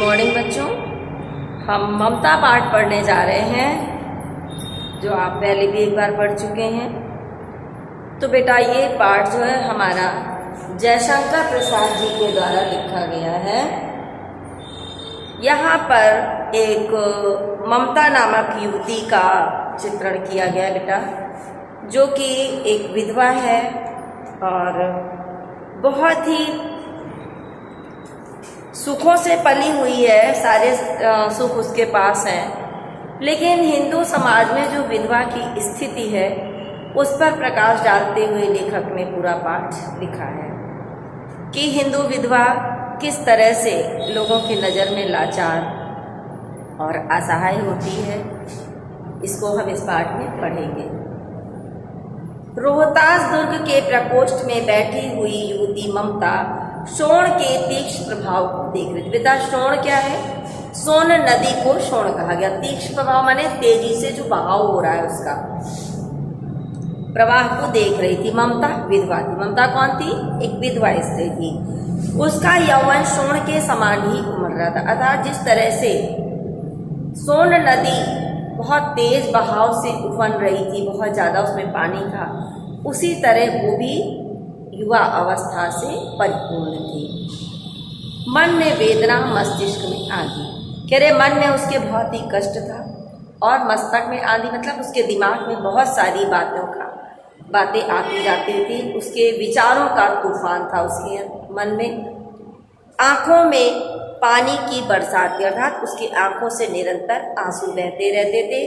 Morning बच्चों, हम ममता पाठ पढ़ने जा रहे हैं जो आप पहले भी एक बार पढ़ चुके हैं। तो बेटा ये पाठ जो है हमारा जयशंकर प्रसाद जी के द्वारा लिखा गया है। यहाँ पर एक ममता नामक युवती का चित्रण किया गया है बेटा, जो कि एक विधवा है और बहुत ही सुखों से पली हुई है, सारे सुख उसके पास हैं। लेकिन हिंदू समाज में जो विधवा की स्थिति है उस पर प्रकाश डालते हुए लेखक ने पूरा पाठ लिखा है कि हिंदू विधवा किस तरह से लोगों की नज़र में लाचार और असहाय होती है। इसको हम इस पाठ में पढ़ेंगे। रोहतास दुर्ग के प्रकोष्ठ में बैठी हुई युवती ममता शोण के तीक्ष्ण प्रभाव को देख रही थी। बेटा शोण क्या है? सोन नदी को शोण कहा गया। तीक्ष्ण प्रभाव माने तेजी से जो बहाव हो रहा है उसका प्रवाह को देख रही थी। ममता विधवा थी। ममता कौन थी? एक विधवा स्त्री थी। उसका यौवन शोण के समान ही उमड़ रहा था। अर्थात जिस तरह से सोन नदी बहुत तेज बहाव से उफन रही थी, बहुत ज़्यादा उसमें पानी था, उसी तरह वो भी युवा अवस्था से परिपूर्ण थी। मन में वेदना, मस्तिष्क में आंधी। कह रहे मन में उसके बहुत ही कष्ट था और मस्तक में आंधी मतलब उसके दिमाग में बहुत सारी बातें आती जाती थी। उसके विचारों का तूफान था उसके मन में। आँखों में पानी की बरसात थी, अर्थात उसकी आँखों से निरंतर आंसू बहते रहते थे।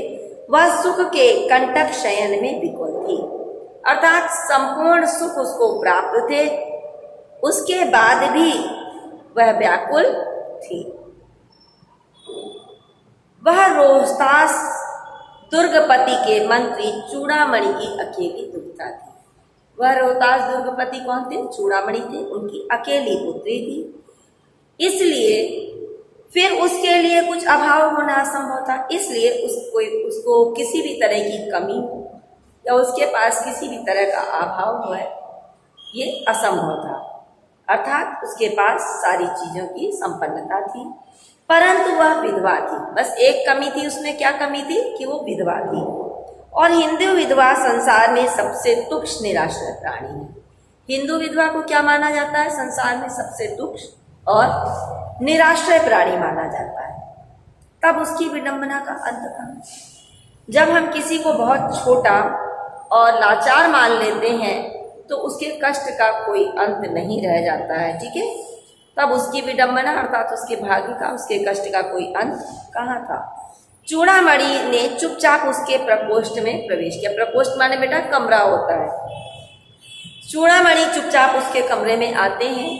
वह सुख के कंटक शयन में विकुल थी, अर्थात संपूर्ण सुख उसको प्राप्त थे, उसके बाद भी वह व्याकुल थी। वह रोहतास दुर्गपति के मंत्री चूड़ामणि की अकेली दुर्गा थी। वह रोहतास दुर्गपति कौन थे? चूड़ामणि थे, उनकी अकेली पुत्री थी। इसलिए फिर उसके लिए कुछ अभाव होना असंभव था। इसलिए उसको किसी भी तरह की कमी हो या उसके पास किसी भी तरह का अभाव हो, ये असंभव था। अर्थात उसके पास सारी चीज़ों की संपन्नता थी, परंतु वह विधवा थी। बस एक कमी थी उसमें। क्या कमी थी? कि वो विधवा थी। और हिंदू विधवा संसार में सबसे तुच्छ निराश्रय प्राणी है। हिंदू विधवा को क्या माना जाता है? संसार में सबसे तुच्छ और निराश्रय प्राणी माना जाता है। तब उसकी विडंबना का अंत था। जब हम किसी को बहुत छोटा और लाचार मान लेते हैं तो उसके कष्ट का कोई अंत नहीं रह जाता है, ठीक है। तब उसकी विडंबना अर्थात उसके भाग्य का, उसके कष्ट का कोई अंत कहाँ था। चूड़ामणि ने चुपचाप उसके प्रकोष्ठ में प्रवेश किया। प्रकोष्ठ माने बेटा कमरा होता है। चूड़ामणि चुपचाप उसके कमरे में आते हैं।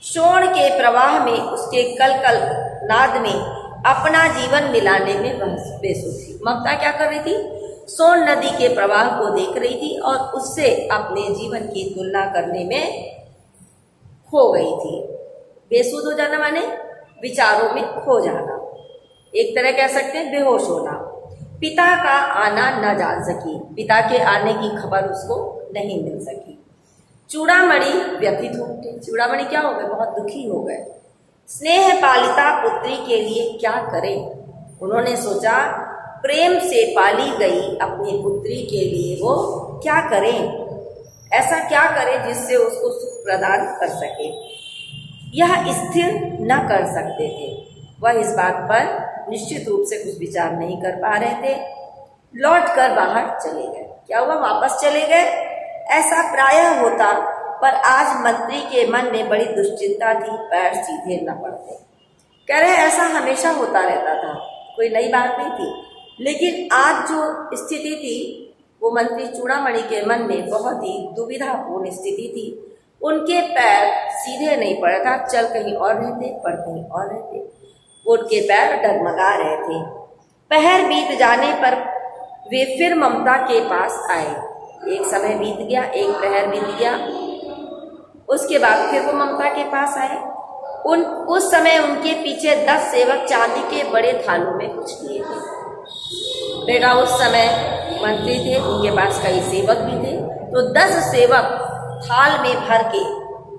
शोण के प्रवाह में, उसके कलकल नाद में अपना जीवन मिलाने में वह बेसुध थी। ममता क्या कर रही थी? सोन नदी के प्रवाह को देख रही थी और उससे अपने जीवन की तुलना करने में खो गई थी। बेसुध हो जाना माने विचारों में खो जाना, एक तरह कह सकते हैं बेहोश होना। पिता का आना न जान सकी, पिता के आने की खबर उसको नहीं मिल सकी। चूड़ामणि व्यथित हो उठे। चूड़ामणि क्या हो गए? बहुत दुखी हो गए। स्नेह पालिता पुत्री के लिए क्या करें? उन्होंने सोचा प्रेम से पाली गई अपनी पुत्री के लिए वो क्या करें, ऐसा क्या करें जिससे उसको सुख प्रदान कर सके। यह स्थिर न कर सकते थे। वह इस बात पर निश्चित रूप से कुछ विचार नहीं कर पा रहे थे। लौट कर बाहर चले गए। क्या हुआ? वापस चले गए। ऐसा प्रायः होता, पर आज मंत्री के मन में बड़ी दुश्चिंता थी, पैर सीधे न पड़ते। कह रहे ऐसा हमेशा होता रहता था, कोई नई बात नहीं थी। लेकिन आज जो स्थिति थी वो मंत्री चूड़ामणि के मन में बहुत ही दुविधापूर्ण स्थिति थी। उनके पैर सीधे नहीं पड़ रहे था, चल कहीं और रहते, पड़ कहीं और रहते। उनके पैर डगमगा रहे थे। पहर बीत जाने पर वे फिर ममता के पास आए। एक समय बीत गया, एक पहर बीत गया, उसके बाद फिर वो ममता के पास आए। उस समय उनके पीछे 10 सेवक चांदी के बड़े थालों में कुछ लिए थे। बेटा उस समय मंत्री थे, उनके पास कई सेवक भी थे, तो 10 सेवक थाल में भर के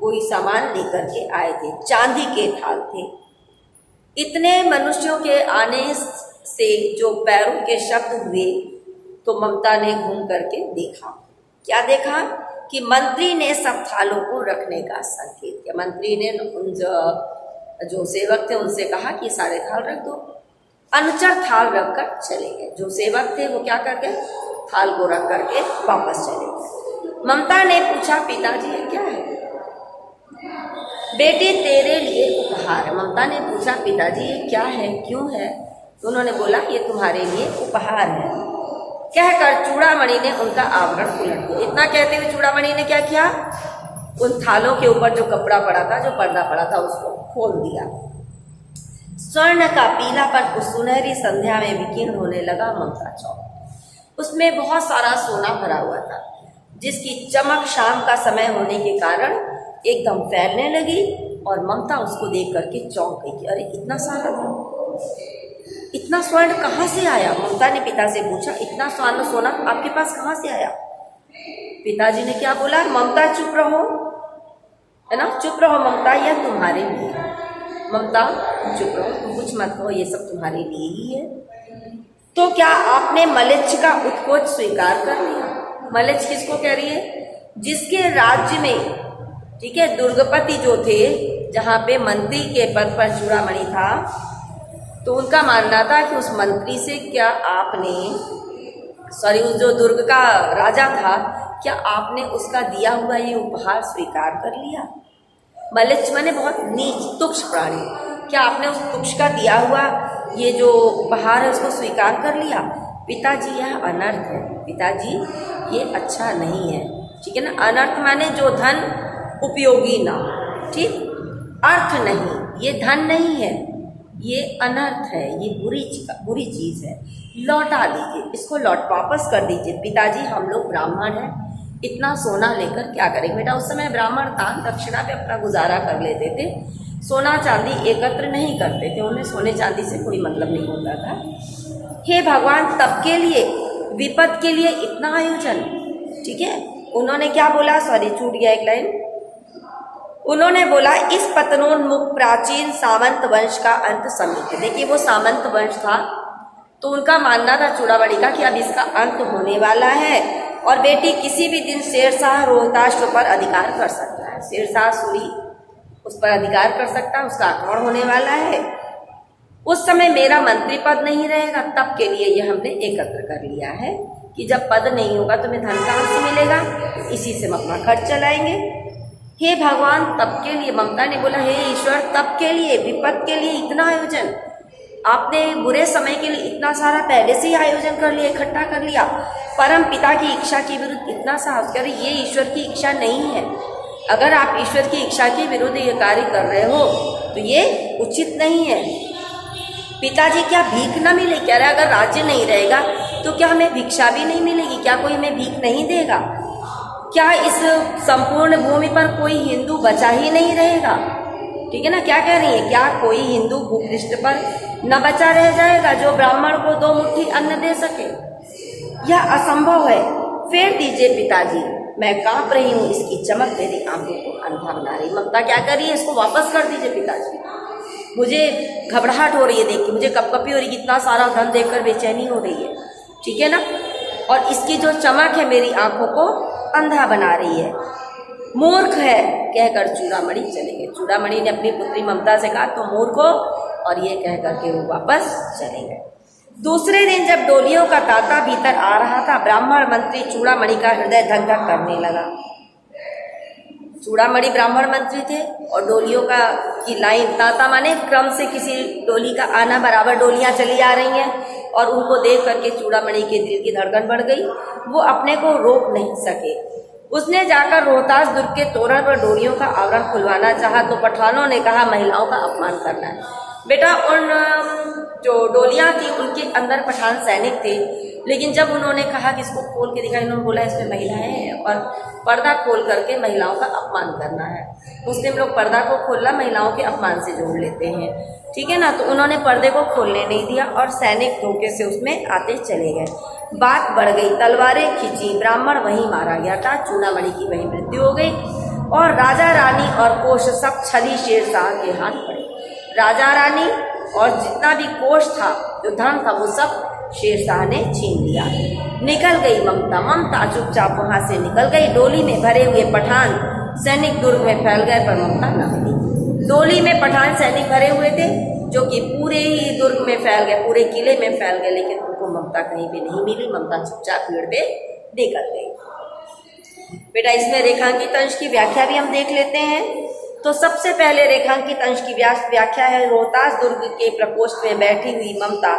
कोई सामान लेकर के आए थे। चांदी के थाल थे। इतने मनुष्यों के आने से जो पैरों के शब्द हुए तो ममता ने घूम करके देखा। क्या देखा? कि मंत्री ने सब थालों को रखने का संकेत किया। मंत्री ने उन जो सेवक थे उनसे कहा कि सारे थाल रख दो। अनुचर थाल रखकर चले गए। जो सेवक थे वो क्या कर गए? थाल को रख करके वापस चले गए। ममता ने पूछा, पिताजी ये क्या है? बेटी तेरे लिए उपहार है। ममता ने पूछा, पिताजी ये क्या है, क्यों है? तो उन्होंने बोला ये तुम्हारे लिए उपहार है। कहकर चूड़ामणि ने उनका आवरण उलट दिया। इतना कहते हुए चूड़ामणि ने क्या किया? उन थालों के ऊपर जो कपड़ा पड़ा था, जो पर्दा पड़ा था, उसको खोल दिया। स्वर्ण का पीलापन उस सुनहरी संध्या में विकीर्ण होने लगा। ममता चौंक। उसमें बहुत सारा सोना भरा हुआ था, जिसकी चमक शाम का समय होने के कारण एकदम फैलने लगी। और ममता उसको देख करके चौंक गई कि अरे इतना सारा था, इतना स्वर्ण कहाँ से आया? ममता ने पिता से पूछा, इतना स्वर्ण सोना आपके पास कहाँ से आया? पिताजी ने क्या बोला? ममता चुप रहो, है ना, चुप रहो ममता, यह तुम्हारे लिए। ममता चुप रहो, तुम कुछ मत कहो, ये सब तुम्हारे लिए ही है। तो क्या आपने मलिच्छ का उत्कोच स्वीकार कर लिया? मलिच्छ किसको कह रही है? जिसके राज्य में, ठीक है, दुर्गपति जो थे, जहाँ पे मंत्री के पद पर चूड़ामणि था, तो उनका मानना था कि उस मंत्री से क्या आपने, सॉरी, उस जो दुर्ग का राजा था, क्या आपने उसका दिया हुआ ये उपहार स्वीकार कर लिया? मलिच्छ माने बहुत नीच, तुच्छ प्राणी। क्या आपने उस तुच्छ का दिया हुआ ये जो उपहार है उसको स्वीकार कर लिया? पिताजी यह अनर्थ है। पिताजी ये अच्छा नहीं है, ठीक है ना। अनर्थ माने जो धन उपयोगी ना, ठीक, अर्थ नहीं, ये धन नहीं है, ये अनर्थ है, ये बुरी चीज है। लौटा दीजिए इसको, वापस कर दीजिए। पिताजी हम लोग ब्राह्मण हैं, इतना सोना लेकर क्या करेंगे? बेटा उस समय ब्राह्मण दान दक्षिणा पे अपना गुजारा कर लेते थे, सोना चांदी एकत्र नहीं करते थे, उन्हें सोने चांदी से कोई मतलब नहीं होता था। हे भगवान, तब के लिए, विपद के लिए इतना आयोजन, ठीक है। उन्होंने क्या बोला? सॉरी छूट गया एक लाइन। उन्होंने बोला इस पतनोन्मुख प्राचीन सामंत वंश का अंत समीप। देखिए वो सामंत वंश था, तो उनका मानना था चूड़ामणि का कि अब इसका अंत होने वाला है और बेटी किसी भी दिन शेरशाह रोहताश पर अधिकार कर सकता है। शेरशाह सूरी उस पर अधिकार कर सकता है, उसका आक्रमण होने वाला है। उस समय मेरा मंत्री पद नहीं रहेगा, तब के लिए ये हमने एकत्र कर लिया है कि जब पद नहीं होगा तो हमें धन कहाँ से मिलेगा, इसी से हम अपना खर्च चलाएंगे। हे भगवान, तब के लिए, ममता ने बोला हे ईश्वर, तब के लिए, विपद के लिए इतना आयोजन, आपने बुरे समय के लिए इतना सारा पहले से ही आयोजन कर लिया, इकट्ठा कर लिया। परम पिता की इच्छा के विरुद्ध इतना साहस कर, ये ईश्वर की इच्छा नहीं है। अगर आप ईश्वर की इच्छा के विरुद्ध ये कार्य कर रहे हो तो ये उचित नहीं है। पिताजी क्या भीख न मिले? कह रहे अगर राज्य नहीं रहेगा तो क्या हमें भिक्षा भी नहीं मिलेगी? क्या कोई हमें भीख नहीं देगा? क्या इस संपूर्ण भूमि पर कोई हिंदू बचा ही नहीं रहेगा? ठीक है ना, क्या कह रही है? क्या कोई हिंदू भूपृष्ठ पर न बचा रह जाएगा जो ब्राह्मण को 2 मुट्ठी अन्न दे सके? यह असंभव है। फेर दीजिए पिताजी, मैं कांप रही हूँ, इसकी चमक मेरी आंखों को अंधा बना रही। ममता क्या कर रही है? इसको वापस कर दीजिए पिताजी, मुझे घबराहट हो रही है देख के, मुझे कपकपी हो रही है, इतना सारा धन देखकर बेचैनी हो रही है, ठीक है ना। और इसकी जो चमक है मेरी आंखों को अंधा बना रही है। मूर्ख है, कहकर चूड़ामणि चले गए। चूड़ामणि ने अपनी पुत्री ममता से कहा तुम मूर्ख हो, और ये कह करके वो वापस चले गए। दूसरे दिन जब डोलियों का तांता भीतर आ रहा था, ब्राह्मण मंत्री चूड़ामणि का हृदय धक धक करने लगा। चूड़ामणि ब्राह्मण मंत्री थे और डोलियों का की लाइन, तांता माने क्रम से किसी डोली का आना, बराबर डोलियां चली आ रही हैं और उनको देख करके चूड़ामणि के दिल की धड़कन बढ़ गई। वो अपने को रोक नहीं सके। उसने जाकर रोहतास दुर्ग के तोरण पर डोलियों का आवरण खुलवाना चाहा तो पठानों ने कहा महिलाओं का अपमान करना है। बेटा उन जो डोलियां थी उनके अंदर पठान सैनिक थे, लेकिन जब उन्होंने कहा कि इसको खोल के दिखाई, उन्होंने बोला इसमें महिलाएं हैं और पर्दा खोल करके महिलाओं का अपमान करना है। मुस्लिम लोग पर्दा को खोलना महिलाओं के अपमान से जोड़ लेते हैं, ठीक है ना। तो उन्होंने पर्दे को खोलने नहीं दिया और सैनिक धोखे से उसमें आते चले गए। बात बढ़ गई, तलवारें खींची, ब्राह्मण वहीं मारा गया था, चूड़ामणि की वहीं मृत्यु हो गई और राजा रानी और कोष सब छली शेरशाह के हाथ पड़े। राजा रानी और जितना भी कोष था, जो धन था, वो सब शेरशाह ने छीन लिया। निकल गई ममता। ममता चुपचाप वहां से निकल गई। डोली में भरे हुए पठान सैनिक दुर्ग में फैल गए, पर ममता न मिली। डोली में पठान सैनिक भरे हुए थे, जो कि पूरे ही दुर्ग में फैल गए, पूरे किले में फैल गए, लेकिन उनको ममता कहीं पे नहीं मिली। ममता चुपचाप पेड़ पे निकल गई। बेटा इसमें रेखांकित अंश की व्याख्या भी हम देख लेते हैं। तो सबसे पहले रेखांकित अंश की व्याख्या है, रोहतास दुर्ग के प्रकोष्ठ में बैठी हुई ममता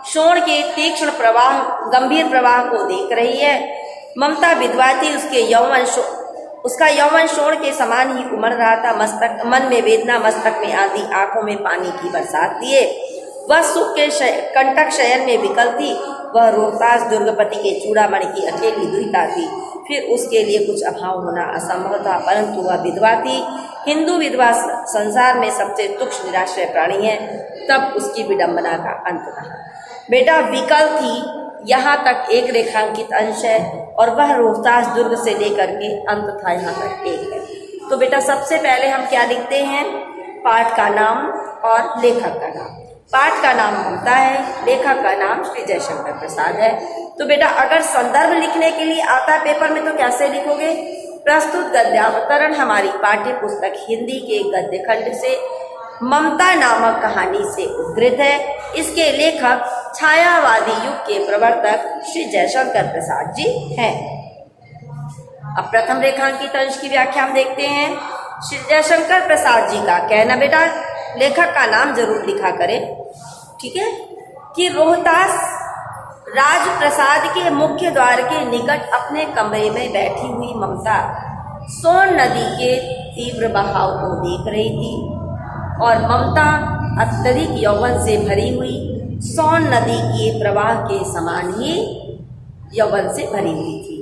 शोण के तीक्ष्ण प्रवाह, गंभीर प्रवाह को देख रही है। ममता विधवा थी। उसका यौवन शोण के समान ही उमड़ रहा था। मन में वेदना, मस्तक में आंधी, आंखों में पानी की बरसात लिए वह सुख के कंटक शयन में विकल थी। वह रोहतास दुर्गपति के चूड़ामणि की अकेली दुहिता थी। फिर उसके लिए कुछ अभाव होना असंभव था, परंतु वह विधवा थी। हिंदू विधवा संसार में सबसे तुच्छ निराश्रय प्राणी है। तब उसकी विडंबना का अंत रहा। बेटा विकल थी, यहाँ तक एक रेखांकित अंश है, और वह रोहतास दुर्ग से लेकर के अंत था, यहाँ तक एक है। तो बेटा सबसे पहले हम क्या लिखते हैं? पाठ का नाम और लेखक का नाम। पाठ का नाम ममता है, लेखक का नाम श्री जयशंकर प्रसाद है। तो बेटा अगर संदर्भ लिखने के लिए आता है पेपर में, तो कैसे लिखोगे? प्रस्तुत गद्यावतरण हमारी पाठ्य पुस्तक हिंदी के गद्य खंड से ममता नामक कहानी से उद्धृत है। इसके लेखक छायावादी युग के प्रवर्तक श्री जयशंकर प्रसाद जी हैं। अब प्रथम रेखांकित अंश की व्याख्या हम देखते हैं। श्री जयशंकर प्रसाद जी का कहना, बेटा लेखक का नाम जरूर लिखा करें, ठीक है, कि रोहतास राजप्रसाद के मुख्य द्वार के निकट अपने कमरे में बैठी हुई ममता सोन नदी के तीव्र बहाव को देख रही थी, और ममता अत्यधिक यौवन से भरी हुई सोन नदी के प्रवाह के समान ही यौवन से भरी हुई थी।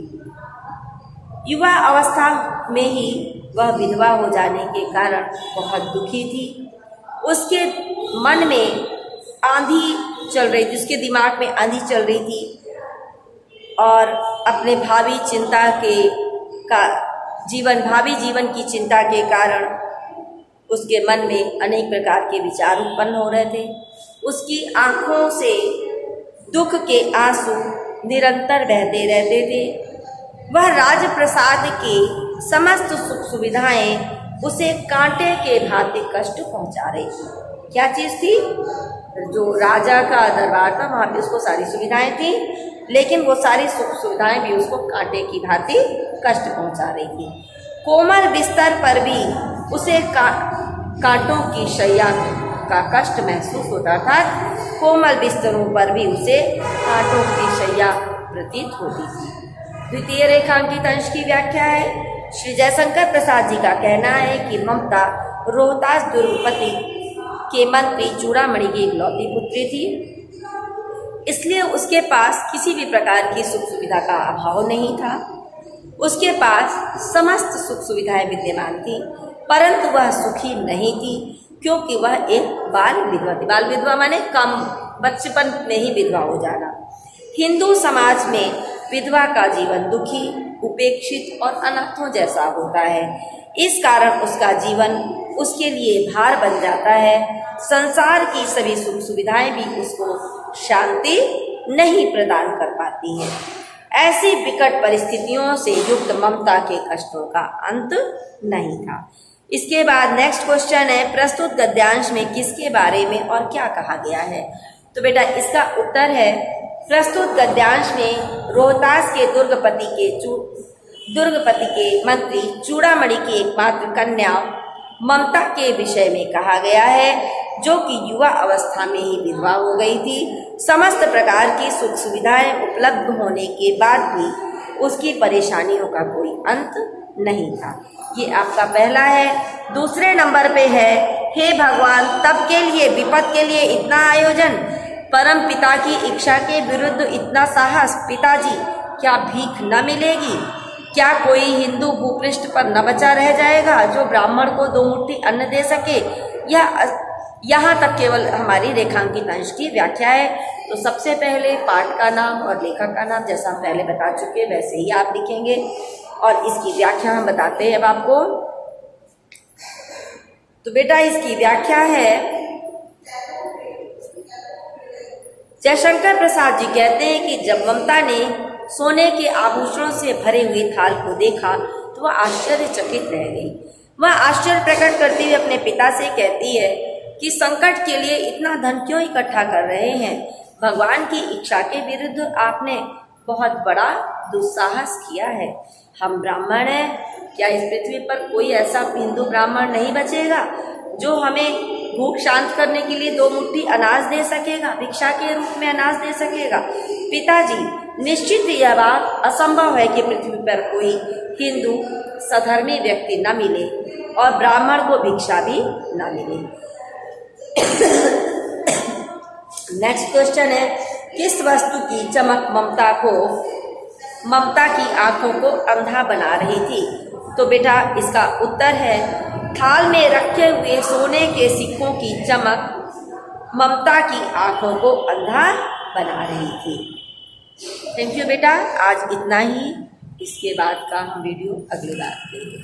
युवा अवस्था में ही वह विधवा हो जाने के कारण बहुत दुखी थी। उसके मन में आंधी चल रही थी, उसके दिमाग में आंधी चल रही थी, और अपने भावी जीवन की चिंता के कारण उसके मन में अनेक प्रकार के विचार उत्पन्न हो रहे थे। उसकी आंखों से दुख के आंसू निरंतर बहते रहते थे। वह राजप्रसाद के समस्त सुख सुविधाएं उसे कांटे के भांति कष्ट पहुंचा रही थी। क्या चीज थी? जो राजा का दरबार था, वहां पे उसको सारी सुविधाएं थी, लेकिन वो सारी सुख सुविधाएं भी उसको कांटे की भांति कष्ट पहुंचा रही थी। कोमल बिस्तर पर भी उसे कांटों की शैया का कष्ट महसूस होता था। कोमल बिस्तरों पर भी उसे कांटों की शैया प्रतीत होती थी। द्वितीय रेखांकित अंश की व्याख्या है। श्री जयशंकर प्रसाद जी का कहना है कि ममता रोहतास दुर्गपति के मंत्री चूड़ामणि की इकलौती पुत्री थी, इसलिए उसके पास किसी भी प्रकार की सुख सुविधा का अभाव नहीं था। उसके पास समस्त सुख सुविधाएं विद्यमान थी, परंतु वह सुखी नहीं थी, क्योंकि वह एक बाल विधवा थी। बाल विधवा माने कम बचपन में ही विधवा हो जाना। हिंदू समाज में विधवा का जीवन दुखी, उपेक्षित और अनाथों जैसा होता है। इस कारण उसका जीवन उसके लिए भार बन जाता है। संसार की सभी सुख सुविधाएं भी उसको शांति नहीं प्रदान कर पाती हैं। ऐसी विकट परिस्थितियों से युक्त ममता के कष्टों का अंत नहीं था। इसके बाद नेक्स्ट क्वेश्चन है, प्रस्तुत गद्यांश में किसके बारे में और क्या कहा गया है? तो बेटा इसका उत्तर है, प्रस्तुत गद्यांश में रोहतास के दुर्गपति के मंत्री चूड़ामणि की एकमात्र कन्या ममता के विषय में कहा गया है, जो कि युवा अवस्था में ही विधवा हो गई थी। समस्त प्रकार की सुख सुविधाएं उपलब्ध होने के बाद भी उसकी परेशानियों का कोई अंत नहीं था। ये आपका पहला है। दूसरे नंबर पे है, हे भगवान, तब के लिए विपद के लिए इतना आयोजन, परम पिता की इच्छा के विरुद्ध इतना साहस। पिताजी, क्या भीख न मिलेगी? क्या कोई हिंदू भूपृष्ठ पर न बचा रह जाएगा जो ब्राह्मण को 2 मुट्ठी अन्न दे सके? यहाँ तक केवल हमारी रेखांकित अंश की व्याख्या है। तो सबसे पहले पाठ का नाम और लेखक का नाम जैसा हम पहले बता चुके वैसे ही आप लिखेंगे, और इसकी व्याख्या हम बताते हैं अब आपको। तो बेटा इसकी व्याख्या है जयशंकर प्रसाद जी कहते हैं कि जब ममता ने सोने के आभूषणों से भरे हुए थाल को देखा तो वह आश्चर्यचकित रह गई। वह आश्चर्य प्रकट करते हुए अपने पिता से कहती है कि संकट के लिए इतना धन क्यों इकट्ठा कर रहे हैं? भगवान की इच्छा के विरुद्ध आपने बहुत बड़ा दुस्साहस किया है। हम ब्राह्मण हैं, क्या इस पृथ्वी पर कोई ऐसा हिंदू ब्राह्मण नहीं बचेगा जो हमें भूख शांत करने के लिए 2 मुट्ठी अनाज दे सकेगा, भिक्षा के रूप में अनाज दे सकेगा? पिताजी, निश्चित यह बात असंभव है कि पृथ्वी पर कोई हिंदू सधर्मी व्यक्ति न मिले और ब्राह्मण को भिक्षा भी न मिले। नेक्स्ट क्वेश्चन है, किस वस्तु की चमक ममता की आंखों को अंधा बना रही थी? तो बेटा इसका उत्तर है, थाल में रखे हुए सोने के सिक्कों की चमक ममता की आंखों को अंधा बना रही थी। थैंक यू बेटा, आज इतना ही। इसके बाद का हम वीडियो अगली बार देंगे।